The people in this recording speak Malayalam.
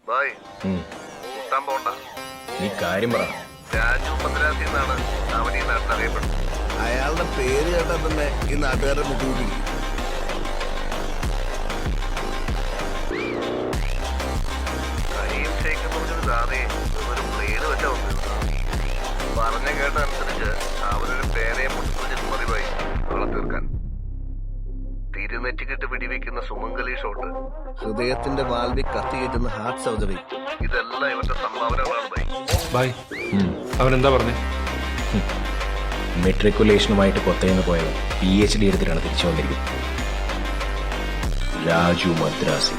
ബായ് കൂട്ടാൻ പോണ്ട. നീ കാര്യം പറ. രാജു മദ്രാസിൽ നിന്നാണ് അവൻ ഈ നാട്ടിൽ അറിയപ്പെടുന്നത്. അയാളുടെ പേര് കേട്ടാൽ തന്നെ ഈ നാട്ടുകാരുടെ മുഖ്യമന്ത്രി. കരീം ഷേഖ് എന്ന് പറഞ്ഞൊരു ദാതയെ ഒരു ബ്ലേഡ് വെച്ചാ പറഞ്ഞ കേട്ടനുസരിച്ച് അവരൊരു പേനയെ പൊട്ടിപ്പിടിച്ചിട്ട് മതി ബായി അവളെ തീർക്കാൻ. തിരുനെറ്റിക്കിട്ട് വെടിവെക്കുന്ന സുമംഗലി ഷോട്ട്, ഹൃദയത്തിന്റെ വാൽവി കത്തികയറ്റുന്ന ഹാർട്ട് സർജറി, ഇതെല്ലാം ഇവരുടെ സംഭാവനകളാണ് ബായി. ബായ് അവനെന്താ പറഞ്ഞേ? മെട്രിക്കുലേഷനുമായിട്ട് കൊത്തയെന്ന് പോയത് PhD എടുത്തിട്ടാണ് തിരിച്ചു വന്നിരിക്കുന്നത്. രാജു മദ്രാസി.